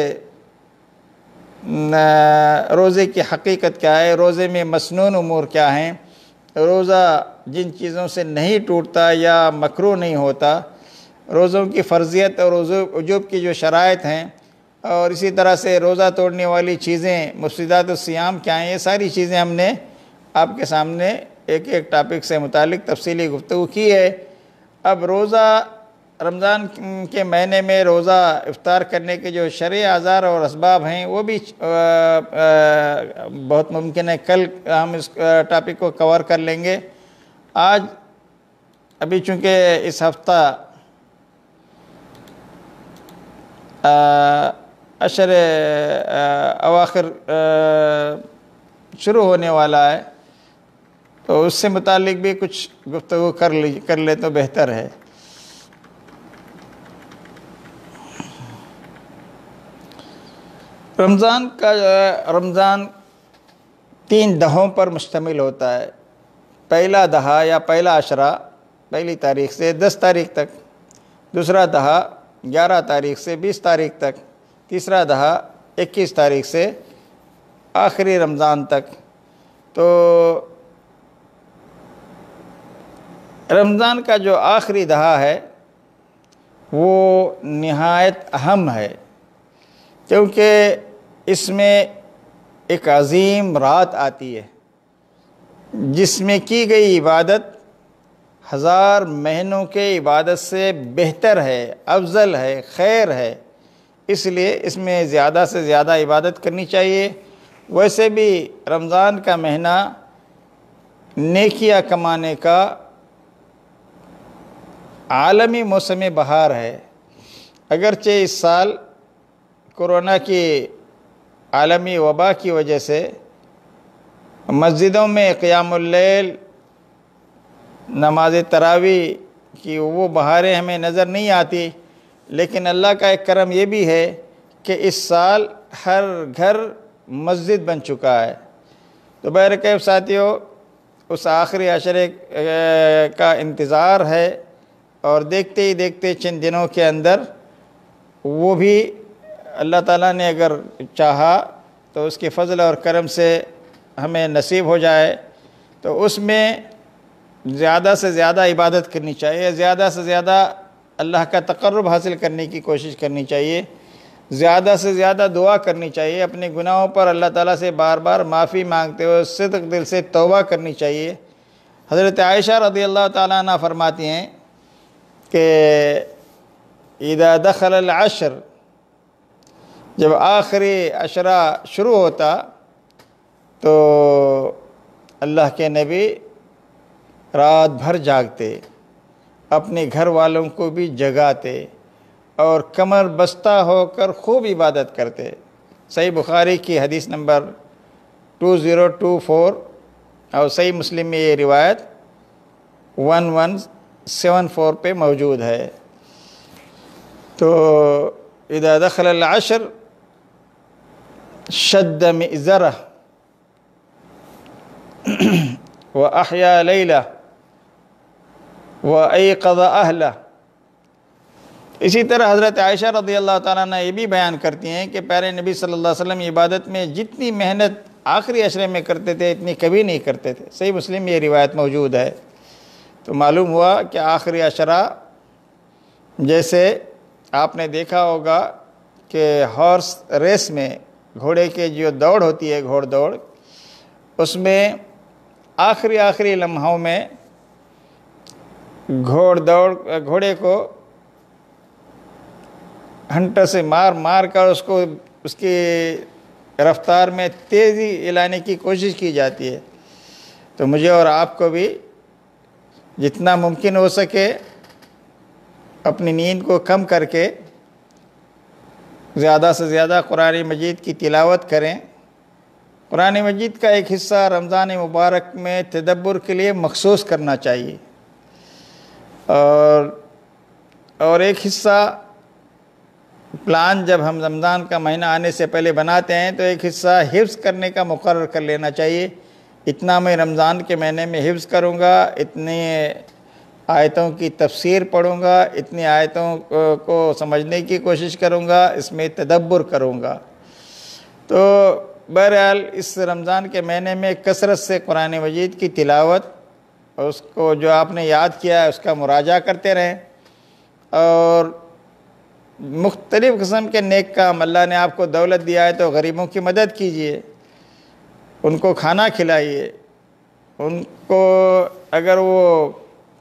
روزے کی حقیقت کیا ہے، روزے میں مسنون امور کیا ہیں، روزہ جن چیزوں سے نہیں ٹوٹتا یا مکروہ نہیں ہوتا، روزوں کی فرضیت اور وجوب کی جو شرائط ہیں، اور اسی طرح سے روزہ توڑنے والی چیزیں، مفسدات الصیام کیا ہیں، یہ ساری چیزیں ہم نے آپ کے سامنے ایک ایک ٹاپک سے متعلق تفصیلی گفتگو کی ہے. اب روزہ رمضان کے مہینے میں روزہ افطار کرنے کے جو شرعی آزار اور اسباب ہیں وہ بھی بہت ممکن ہے کل ہم اس ٹاپک کو کور کر لیں گے. آج ابھی چونکہ اس ہفتہ عشر اواخر شروع ہونے والا ہے تو اس سے متعلق بھی کچھ گفتگو کر لے تو بہتر ہے. رمضان 3 دہوں پر مشتمل ہوتا ہے. پہلا دہا یا پہلا عشرہ پہلی تاریخ سے 10 تاریخ تک، دوسرا دہا 11 تاریخ سے 20 تاریخ تک، تیسرا دہا 21 تاریخ سے آخری رمضان تک. تو رمضان کا جو آخری دہا ہے وہ نہایت اہم ہے، کیونکہ اس میں ایک عظیم رات آتی ہے جس میں کی گئی عبادت 1000 مہینوں کے عبادت سے بہتر ہے، افضل ہے، خیر ہے. اس لیے اس میں زیادہ سے زیادہ عبادت کرنی چاہیے. ویسے بھی رمضان کا مہینہ نیکیاں کمانے کا عالمی موسم بہار ہے. اگرچہ اس سال کورونا کی عالمی وبا کی وجہ سے مسجدوں میں قیام اللیل، نماز تراویح کی وہ بہاریں ہمیں نظر نہیں آتی، لیکن اللہ کا ایک کرم یہ بھی ہے کہ اس سال ہر گھر مسجد بن چکا ہے۔ تو بہرکیف ساتھیو، اس آخری عشرے کا انتظار ہے، اور دیکھتے ہی دیکھتے چند دنوں کے اندر وہ بھی اللہ تعالیٰ نے اگر چاہا تو اس کے فضل اور کرم سے ہمیں نصیب ہو جائے، تو اس میں زیادہ سے زیادہ عبادت کرنی چاہیے، زیادہ سے زیادہ اللہ کا تقرب حاصل کرنے کی کوشش کرنی چاہیے، زیادہ سے زیادہ دعا کرنی چاہیے، اپنے گناہوں پر اللہ تعالیٰ سے بار بار معافی مانگتے ہوئے صدق دل سے توبہ کرنی چاہیے۔ حضرت عائشہ رضی اللہ تعالیٰ عنہ فرماتی ہیں کہ اذا دخل العشر، جب آخری عشرہ شروع ہوتا تو اللہ کے نبی رات بھر جاگتے، اپنے گھر والوں کو بھی جگاتے، اور کمر بستہ ہو کر خوب عبادت کرتے۔ صحیح بخاری کی حدیث نمبر 2024 اور صحیح مسلم میں یہ روایت 1174 پہ موجود ہے۔ تو اذا دخل العشر شد مئزرہ وأحيا ليلة وأيقظ أهله۔ اسی طرح حضرت عائشہ رضی اللہ تعالیٰ عنہ یہ بھی بیان کرتی ہیں کہ پیارے نبی صلی اللہ علیہ وسلم عبادت میں جتنی محنت آخری عشرے میں کرتے تھے اتنی کبھی نہیں کرتے تھے۔ صحیح مسلم میں یہ روایت موجود ہے۔ تو معلوم ہوا کہ آخری عشرہ، جیسے آپ نے دیکھا ہوگا کہ ہارس ریس میں گھوڑے کے جو دوڑ ہوتی ہے، گھوڑ دوڑ، اس میں آخری لمحوں میں گھوڑے کو ہنٹر سے مار کر اس کی رفتار میں تیزی لانے کی کوشش کی جاتی ہے۔ تو مجھے اور آپ کو بھی جتنا ممکن ہو سکے اپنی نیند کو کم کر کے زیادہ سے زیادہ قرآن مجید کی تلاوت کریں۔ قرآن مجید کا ایک حصہ رمضان مبارک میں تدبر کے لیے مخصوص کرنا چاہیے، اور ایک حصہ پلان جب ہم رمضان کا مہینہ آنے سے پہلے بناتے ہیں تو ایک حصہ حفظ کرنے کا مقرر کر لینا چاہیے۔ اتنا میں رمضان کے مہینے میں حفظ کروں گا، اتنی آیتوں کی تفسیر پڑھوں گا، اتنی آیتوں کو سمجھنے کی کوشش کروں گا، اس میں تدبر کروں گا۔ تو بہرحال اس رمضان کے مہینے میں کثرت سے قرآن مجید کی تلاوت، اور اس کو جو آپ نے یاد کیا ہے اس کا مراجعہ کرتے رہیں، اور مختلف قسم کے نیک کام، اللہ نے آپ کو دولت دیا ہے تو غریبوں کی مدد کیجئے، ان کو کھانا کھلائیے، ان کو اگر وہ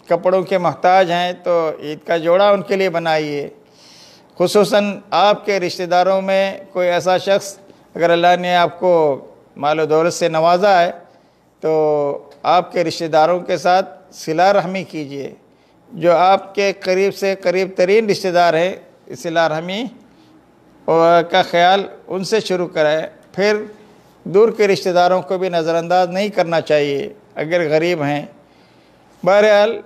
کپڑوں کے محتاج ہیں تو عید کا جوڑا ان کے لیے بنائیے۔ خصوصاً آپ کے رشتہ داروں میں کوئی ایسا شخص اگر اللہ نے آپ کو مال و دولت سے نوازا ہے تو آپ کے رشتہ داروں کے ساتھ صلہ رحمی کیجئے۔ جو آپ کے قریب سے قریب ترین رشتہ دار ہیں، صلہ رحمی کا خیال ان سے شروع کریں، پھر دور کے رشتہ داروں کو بھی نظر انداز نہیں کرنا چاہیے اگر غریب ہیں۔ بہرحال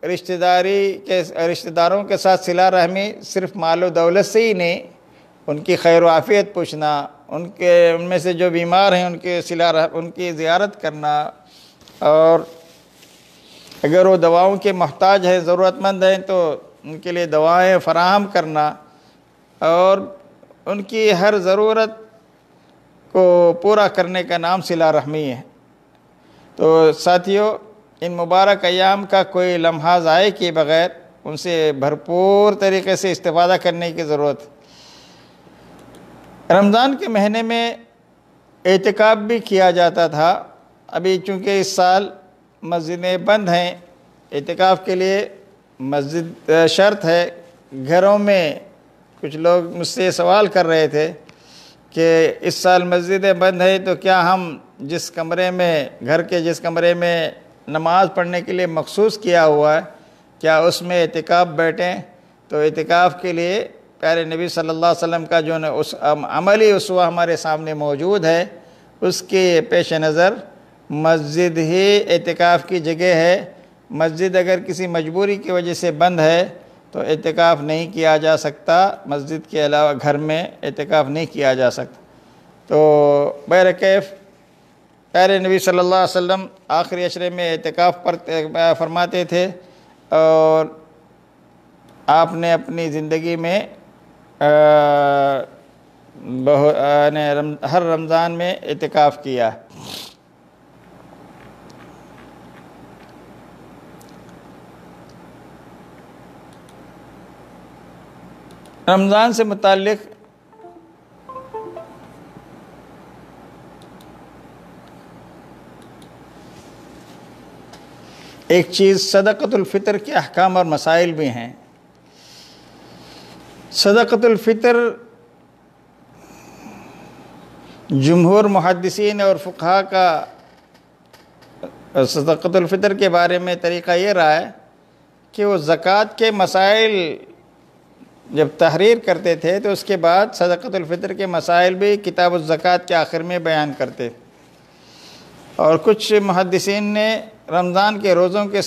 رشتہ داروں کے ساتھ صلہ رحمی صرف مال و دولت سے ہی نہیں، ان کی خیر و عافیت پوچھنا، ان میں سے جو بیمار ہیں ان کی زیارت کرنا، اور اگر وہ دواؤں کے محتاج ہیں، ضرورت مند ہیں تو ان کے لیے دوائیں فراہم کرنا، اور ان کی ہر ضرورت کو پورا کرنے کا نام صلہ رحمی ہے۔ تو ساتھیو، ان مبارک ایام کا کوئی لمحہ ضائع کیے بغیر ان سے بھرپور طریقے سے استفادہ کرنے کی ضرورت ہے۔ رمضان کے مہینے میں اعتکاف بھی کیا جاتا تھا، ابھی چونکہ اس سال مسجدیں بند ہیں، اعتکاف کے لیے مسجد شرط ہے۔ گھروں میں کچھ لوگ مجھ سے سوال کر رہے تھے کہ اس سال مسجدیں بند ہیں تو کیا ہم گھر کے جس کمرے میں نماز پڑھنے کے لیے مخصوص کیا ہوا ہے، کیا اس میں اعتکاف بیٹھیں؟ تو اعتکاف کے لیے پیارے نبی صلی اللہ علیہ وسلم کا جو عملی اسوہ ہمارے سامنے موجود ہے، اس کے پیش نظر مسجد ہی اعتکاف کی جگہ ہے۔ مسجد اگر کسی مجبوری کی وجہ سے بند ہے تو اعتکاف نہیں کیا جا سکتا، مسجد کے علاوہ گھر میں اعتکاف نہیں کیا جا سکتا۔ تو بہرکیف پیارے نبی صلی اللہ علیہ وسلم آخری عشرے میں اعتکاف فرماتے تھے، اور آپ نے اپنی زندگی میں ہر رمضان میں اعتکاف کیا۔ رمضان سے متعلق ایک چیز صدقۃ الفطر کے احکام اور مسائل بھی ہیں۔ صدقۃ الفطر جمہور محدثین اور فقہاء کا صدقۃ الفطر کے بارے میں طریقہ یہ رہا ہے کہ وہ زکوٰۃ کے مسائل جب تحریر کرتے تھے تو اس کے بعد صدقۃ الفطر کے مسائل بھی کتاب الزکوٰۃ کے آخر میں بیان کرتے، اور کچھ محدثین نے رمضان کے روزوں کے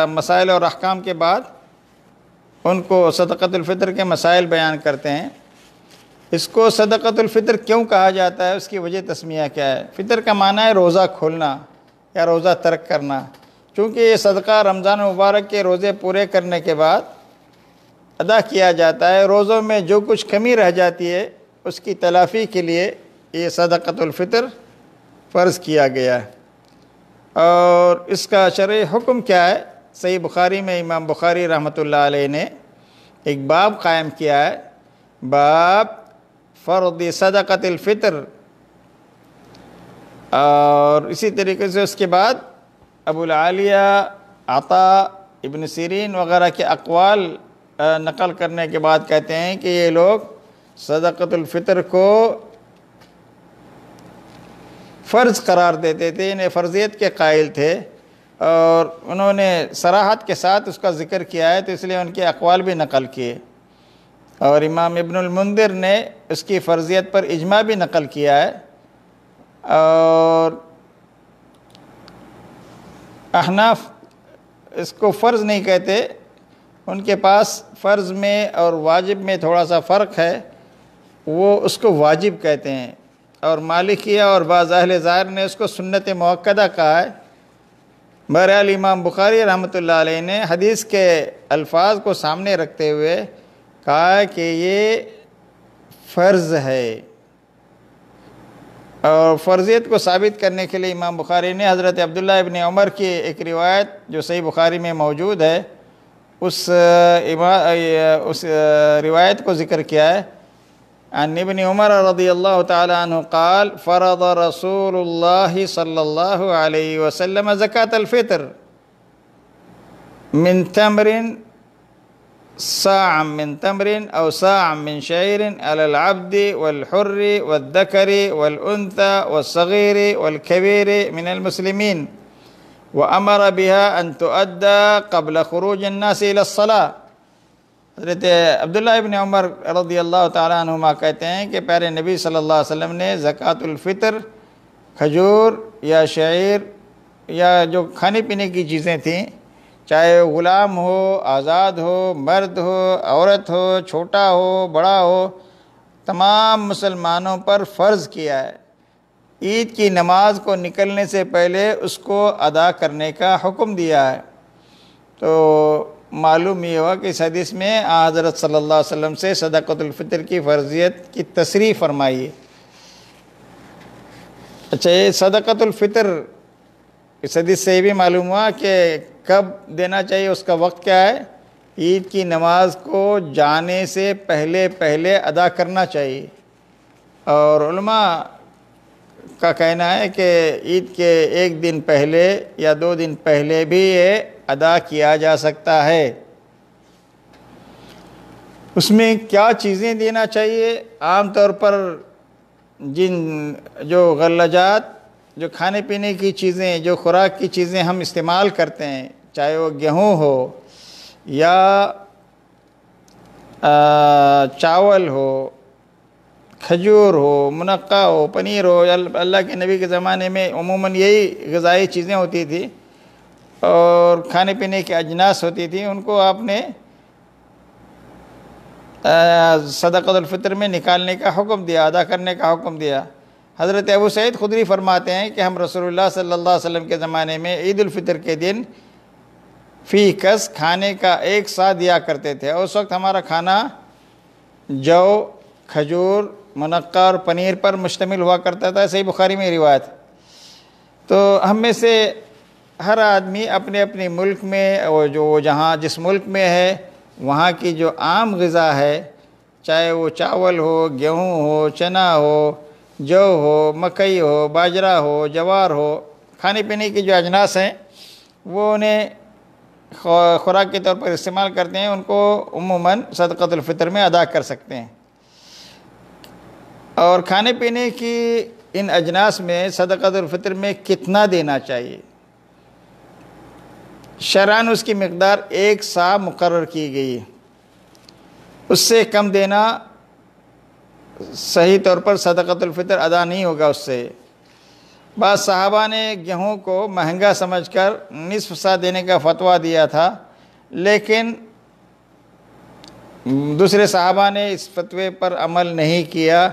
مسائل اور احکام کے بعد ان کو صدقۃ الفطر کے مسائل بیان کرتے ہیں۔ اس کو صدقۃ الفطر کیوں کہا جاتا ہے، اس کی وجہ تسمیہ کیا ہے؟ فطر کا معنی ہے روزہ کھولنا یا روزہ ترک کرنا، چونکہ یہ صدقہ رمضان مبارک کے روزے پورے کرنے کے بعد ادا کیا جاتا ہے۔ روزوں میں جو کچھ کمی رہ جاتی ہے اس کی تلافی کے لیے یہ صدقۃ الفطر فرض کیا گیا ہے۔ اور اس کا شرعی حکم کیا ہے؟ صحیح بخاری میں امام بخاری رحمۃ اللہ علیہ نے ایک باب قائم کیا ہے، باب فرض صدقۃ الفطر، اور اسی طریقے سے اس کے بعد ابو العالیہ، عطا، ابن سیرین وغیرہ کے اقوال نقل کرنے کے بعد کہتے ہیں کہ یہ لوگ صدقۃ الفطر کو فرض قرار دیتے تھے، انہیں فرضیت کے قائل تھے، اور انہوں نے صراحت کے ساتھ اس کا ذکر کیا ہے، تو اس لیے ان کے اقوال بھی نقل کیے، اور امام ابن المنذر نے اس کی فرضیت پر اجماع بھی نقل کیا ہے۔ اور احناف اس کو فرض نہیں کہتے، ان کے پاس فرض میں اور واجب میں تھوڑا سا فرق ہے، وہ اس کو واجب کہتے ہیں، اور مالکیہ اور بعض اہل ظاہر نے اس کو سنت مؤکدہ کہا ہے۔ بہرحال امام بخاری رحمۃ اللہ علیہ نے حدیث کے الفاظ کو سامنے رکھتے ہوئے کہا کہ یہ فرض ہے، اور فرضیت کو ثابت کرنے کے لیے امام بخاری نے حضرت عبداللہ ابن عمر کی ایک روایت جو صحیح بخاری میں موجود ہے اس روایت کو ذکر کیا ہے۔ عن ابن عمر رضی اللہ تعالی عنہ قال فرض رسول اللہ صلی اللہ علیہ وسلم زکاة الفطر من تمر صاع من تمر او صاع من شعير على العبد والحر والذكر والأنثى والصغير والكبير من المسلمين وأمر بها أن تؤدى قبل خروج الناس إلى الصلاة۔ حضرت عبداللہ ابن عمر رضی اللہ تعالیٰ عنہما کہتے ہیں کہ پیارے نبی صلی اللہ علیہ وسلم نے زکوٰۃ الفطر کھجور یا شعیر یا جو کھانے پینے کی چیزیں تھیں، چاہے غلام ہو، آزاد ہو، مرد ہو، عورت ہو، چھوٹا ہو، بڑا ہو، تمام مسلمانوں پر فرض کیا ہے۔ عید کی نماز کو نکلنے سے پہلے اس کو ادا کرنے کا حکم دیا ہے۔ تو معلوم یہ ہوا کہ اس حدیث میں حضرت صلی اللہ علیہ وسلم سے صدقۃ الفطر کی فرضیت کی تصریح فرمائی ہے۔ اچھا، یہ صدقۃ الفطر اس حدیث سے یہ بھی معلوم ہوا کہ کب دینا چاہیے، اس کا وقت کیا ہے؟ عید کی نماز کو جانے سے پہلے ادا کرنا چاہیے، اور علماء کا کہنا ہے کہ عید کے ایک دن پہلے یا 2 دن پہلے بھی یہ ادا کیا جا سکتا ہے۔ اس میں کیا چیزیں دینا چاہیے؟ عام طور پر جو غلجات، جو کھانے پینے کی چیزیں، جو خوراک کی چیزیں ہم استعمال کرتے ہیں، چاہے وہ گیہوں ہو یا چاول ہو، کھجور ہو، منقع ہو، پنیر ہو، اللہ کے نبی کے زمانے میں عموماً یہی غذائی چیزیں ہوتی تھی اور کھانے پینے کی اجناس ہوتی تھیں، ان کو آپ نے صدقۃ الفطر میں نکالنے کا حکم دیا، ادا کرنے کا حکم دیا۔ حضرت ابو سعید خدری فرماتے ہیں کہ ہم رسول اللہ صلی اللہ علیہ وسلم کے زمانے میں عید الفطر کے دن فی کس کھانے کا ایک سا دیا کرتے تھے، اور اس وقت ہمارا کھانا جو، کھجور، منقع اور پنیر پر مشتمل ہوا کرتا تھا، صحیح بخاری میں روایت۔ تو ہم میں سے ہر آدمی اپنے اپنے ملک میں، اور جو جہاں جس ملک میں ہے وہاں کی جو عام غذا ہے، چاہے وہ چاول ہو، گیہوں ہو، چنا ہو، جو ہو، مکئی ہو، باجرہ ہو، جوار ہو، کھانے پینے کی جو اجناس ہیں وہ انہیں خوراک کے طور پر استعمال کرتے ہیں، ان کو عموماً صدقۃ الفطر میں ادا کر سکتے ہیں۔ اور کھانے پینے کی ان اجناس میں صدقۃ الفطر میں کتنا دینا چاہیے؟ شرعاً اس کی مقدار ایک سا مقرر کی گئی ہے، اس سے کم دینا صحیح طور پر صدقۃ الفطر ادا نہیں ہوگا اس سے۔ بعض صحابہ نے گیہوں کو مہنگا سمجھ کر نصف سا دینے کا فتویٰ دیا تھا، لیکن دوسرے صحابہ نے اس فتوے پر عمل نہیں کیا،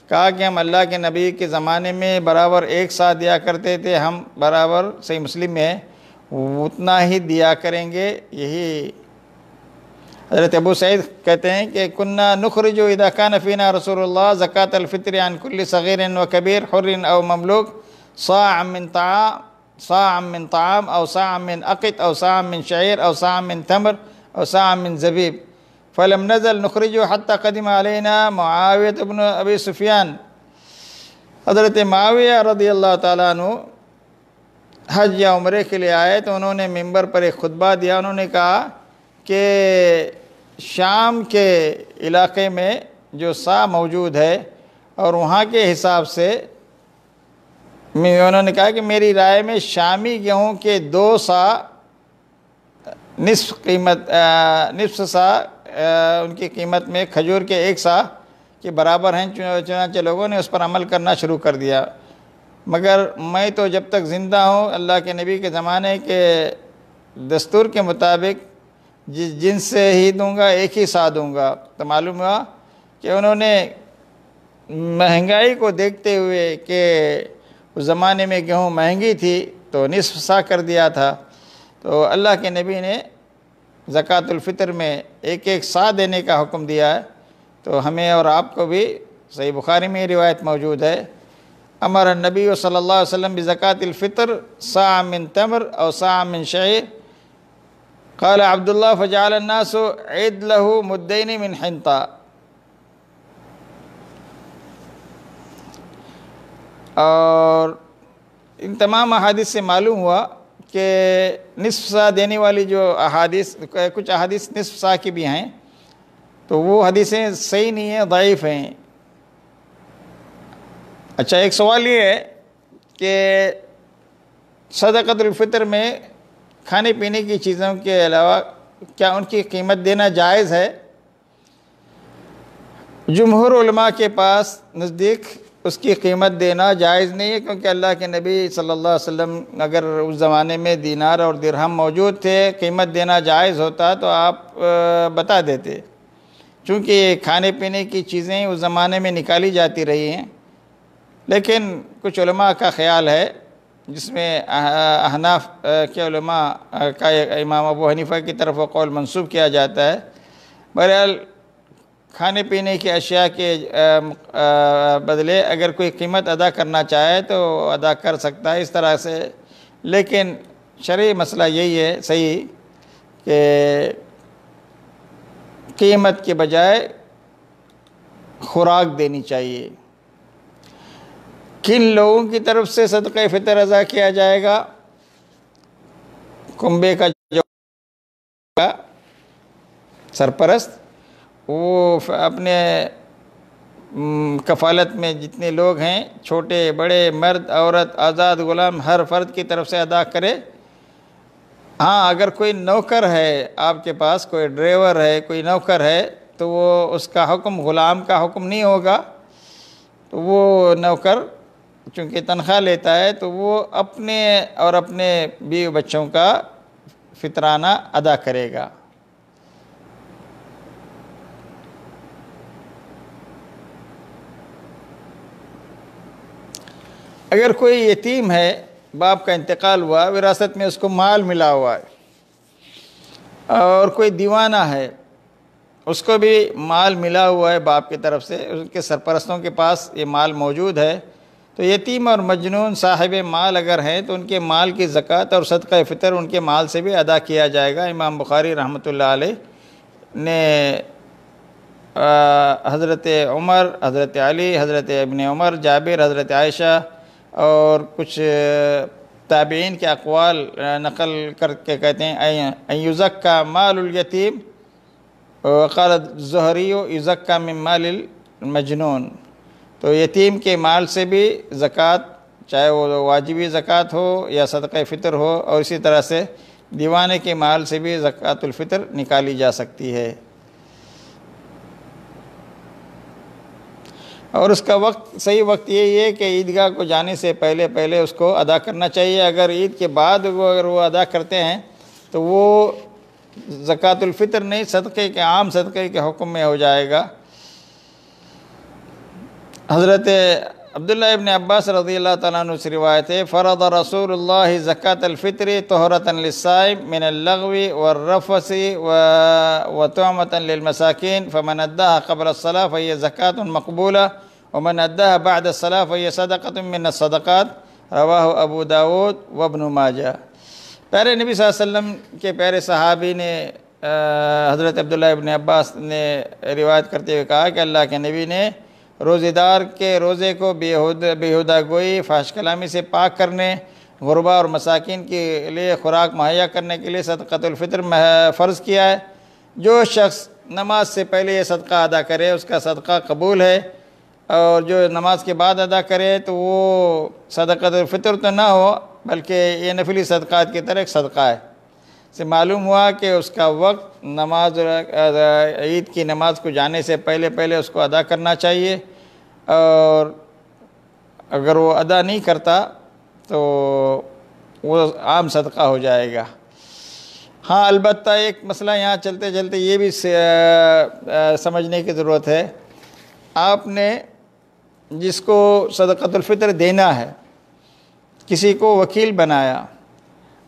کہا کہ ہم اللہ کے نبی کے زمانے میں برابر ایک سا دیا کرتے تھے، ہم برابر، صحیح مسلم میں، اتنا ہی دیا کریں گے۔ یہی حضرت ابو سعید کہتے ہیں کہ کننا نخرج اذا کان فینا رسول اللہ زکاۃ الفطر عن کل صغیر و کبیر حر او مملوک صاع من طعام او صاع من عقد او صاع من شعیر او صاع من تمر او صاع من زبیب فلم نزل نخرجه حتى قدم علینا معاویہ بن ابی سفیان۔ حضرت معاویہ رضی اللہ تعالیٰ عنہ حج یا عمرے کے لیے آئے تو انہوں نے ممبر پر ایک خطبہ دیا۔ انہوں نے کہا کہ شام کے علاقے میں جو سا موجود ہے اور وہاں کے حساب سے انہوں نے کہا کہ میری رائے میں شامی گیہوں کے 2 سا نصف سا ان کی قیمت میں کھجور کے 1 سا کے برابر ہیں، چنانچہ لوگوں نے اس پر عمل کرنا شروع کر دیا۔ مگر میں تو جب تک زندہ ہوں اللہ کے نبی کے زمانے کے دستور کے مطابق جن سے ہی دوں گا ایک ہی سا دوں گا۔ تو معلوم ہوا کہ انہوں نے مہنگائی کو دیکھتے ہوئے کہ اس زمانے میں گیہوں مہنگی تھی تو نصف سا کر دیا تھا۔ تو اللہ کے نبی نے زکوٰۃ الفطر میں ایک ایک سا دینے کا حکم دیا ہے، تو ہمیں اور آپ کو بھی صحیح بخاری میں روایت موجود ہے، امر النبی صلی اللہ علیہ وسلم بزکوٰۃ الفطر صاع من تمر او صاع من شعیر قال عبداللہ فجعل الناس عید له مدین من حنطہ۔ اور ان تمام احادیث سے معلوم ہوا کہ نصف سا دینے والی جو احادیث، کچھ احادیث نصف سا کی بھی ہیں تو وہ حدیثیں صحیح نہیں ہیں، ضعیف ہیں۔ اچھا، ایک سوال یہ ہے کہ صدقۃ الفطر میں کھانے پینے کی چیزوں کے علاوہ کیا ان کی قیمت دینا جائز ہے؟ جمہور علماء کے پاس نزدیک اس کی قیمت دینا جائز نہیں ہے، کیونکہ اللہ کے نبی صلی اللہ علیہ وسلم اگر اس زمانے میں دینار اور درہم موجود تھے، قیمت دینا جائز ہوتا تو آپ بتا دیتے، چونکہ کھانے پینے کی چیزیں اس زمانے میں نکالی جاتی رہی ہیں۔ لیکن کچھ علماء کا خیال ہے، جس میں احناف کے علماء کا امام ابو حنیفہ کی طرف وہ قول منسوب کیا جاتا ہے۔ بہرحال کھانے پینے کی اشیاء کے بدلے اگر کوئی قیمت ادا کرنا چاہے تو ادا کر سکتا ہے اس طرح سے، لیکن شرعی مسئلہ یہی ہے صحیح کہ قیمت کے بجائے خوراک دینی چاہیے۔ کن لوگوں کی طرف سے صدقہ فطر ادا کیا جائے گا؟ کنبے کا جو سرپرست، وہ اپنے کفالت میں جتنے لوگ ہیں، چھوٹے بڑے، مرد عورت، آزاد غلام، ہر فرد کی طرف سے ادا کرے۔ ہاں، اگر کوئی نوکر ہے آپ کے پاس، کوئی ڈرائیور ہے، کوئی نوکر ہے، تو وہ اس کا حکم غلام کا حکم نہیں ہوگا، تو وہ نوکر چونکہ تنخواہ لیتا ہے تو وہ اپنے اور اپنے بیوی بچوں کا فطرانہ ادا کرے گا۔ اگر کوئی یتیم ہے، باپ کا انتقال ہوا، وراثت میں اس کو مال ملا ہوا ہے، اور کوئی دیوانہ ہے، اس کو بھی مال ملا ہوا ہے باپ کی طرف سے، اس کے سرپرستوں کے پاس یہ مال موجود ہے، تو یتیم اور مجنون صاحب مال اگر ہیں تو ان کے مال کی زکوٰۃ اور صدقہ فطر ان کے مال سے بھی ادا کیا جائے گا۔ امام بخاری رحمۃ اللہ علیہ نے حضرت عمر، حضرت علی، حضرت ابن عمر، جابر، حضرت عائشہ اور کچھ تابعین کے اقوال نقل کر کے کہتے ہیں ان یزکا مال الیتیم، وقال الزہری یزکا من مال المجنون، تو یتیم کے مال سے بھی زکوٰۃ، چاہے وہ واجبی زکوٰۃ ہو یا صدقہ فطر ہو، اور اسی طرح سے دیوانے کے مال سے بھی زکوٰۃ الفطر نکالی جا سکتی ہے۔ اور اس کا وقت، صحیح وقت یہی ہے کہ عیدگاہ کو جانے سے پہلے اس کو ادا کرنا چاہیے۔ اگر عید کے بعد اگر وہ ادا کرتے ہیں تو وہ زکوٰۃ الفطر نہیں، صدقے کے عام صدقے کے حکم میں ہو جائے گا۔ حضرت عبداللہ ابن عباس رضی اللہ تعالیٰ عنہ سے روایت ہے، فرض رسول اللہ زکوٰۃ الفطر طہرۃ للصائم من اللغو والرفث وطعمۃ للمساکین فمن اداها قبل الصلاة فهي زکوٰۃ مقبولہ ومن اداها بعد الصلاة فهي صدقۃ من الصدقات، رواہ ابو داود وابن ماجہ۔ پیارے نبی صلی اللہ علیہ وسلم کے پیارے صحابی نے حضرت عبداللہ ابن عباس نے روایت کرتے ہوئے کہا کہ اللہ کے نبی نے روزے دار کے روزے کو بیہودہ گوئی، فحش کلامی سے پاک کرنے، غربا اور مساکین کے لیے خوراک مہیا کرنے کے لیے صدقۃ الفطر فرض کیا ہے۔ جو شخص نماز سے پہلے یہ صدقہ ادا کرے اس کا صدقہ قبول ہے، اور جو نماز کے بعد ادا کرے تو وہ صدقۃ الفطر تو نہ ہو بلکہ یہ نفلی صدقات کی طرح ایک صدقہ ہے۔ سے معلوم ہوا کہ اس کا وقت نماز، عید کی نماز کو جانے سے پہلے اس کو ادا کرنا چاہیے، اور اگر وہ ادا نہیں کرتا تو وہ عام صدقہ ہو جائے گا۔ ہاں البتہ ایک مسئلہ یہاں چلتے چلتے یہ بھی سمجھنے کی ضرورت ہے، آپ نے جس کو صدقۃ الفطر دینا ہے کسی کو وکیل بنایا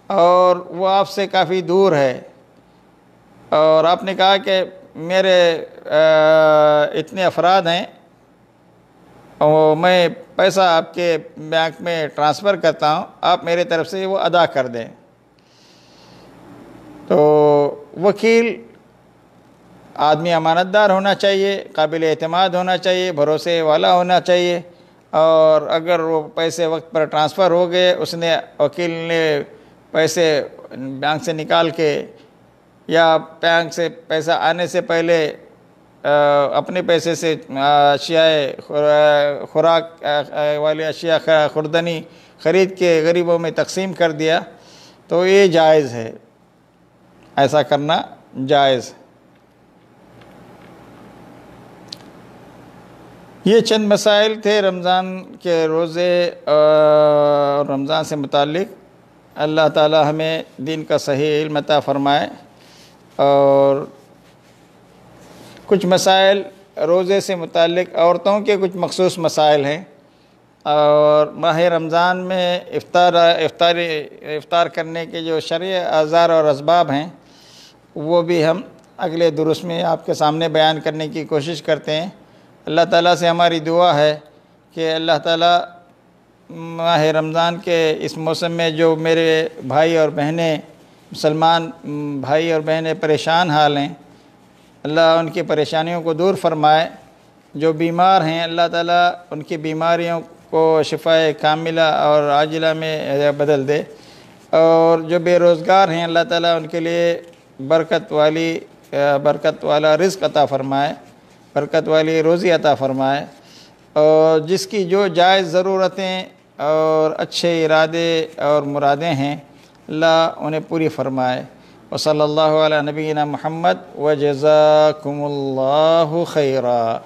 اور وہ آپ سے کافی دور ہے، اور آپ نے کہا کہ میرے اتنے افراد ہیں اور میں پیسہ آپ کے بینک میں ٹرانسفر کرتا ہوں، آپ میرے طرف سے وہ ادا کر دیں، تو وکیل آدمی امانت دار ہونا چاہیے، قابل اعتماد ہونا چاہیے، بھروسے والا ہونا چاہیے، اور اگر وہ پیسے وقت پر ٹرانسفر ہو گئے، اس نے وکیل نے پیسے بینک سے نکال کے یا بینک سے پیسہ آنے سے پہلے اپنے پیسے سے اشیاء خوراک والی اشیاء خوردنی خرید کے غریبوں میں تقسیم کر دیا، تو یہ جائز ہے، ایسا کرنا جائز۔ یہ چند مسائل تھے رمضان کے روزے اور رمضان سے متعلق۔ اللہ تعالی ہمیں دین کا صحیح علم عطا فرمائے۔ اور کچھ مسائل روزے سے متعلق عورتوں کے کچھ مخصوص مسائل ہیں، اور ماہ رمضان میں افطار کرنے کے جو شرعی اعذار اور اسباب ہیں وہ بھی ہم اگلے دروس میں آپ کے سامنے بیان کرنے کی کوشش کرتے ہیں۔ اللہ تعالیٰ سے ہماری دعا ہے کہ اللہ تعالیٰ ماہ رمضان کے اس موسم میں جو میرے بھائی اور بہنیں، مسلمان بھائی اور بہنیں پریشان حال ہیں، اللہ ان کی پریشانیوں کو دور فرمائے۔ جو بیمار ہیں اللہ تعالیٰ ان کی بیماریوں کو شفائے کاملہ اور عاجلہ میں بدل دے، اور جو بے روزگار ہیں اللہ تعالیٰ ان کے لیے برکت والا رزق عطا فرمائے، برکت والی روزی عطا فرمائے، اور جس کی جو جائز ضرورتیں اور اچھے ارادے اور مرادیں ہیں اللہ انہیں پوری فرمائے۔ وصلی اللہ علی نبینا محمد وجزاکم اللہ خیرا۔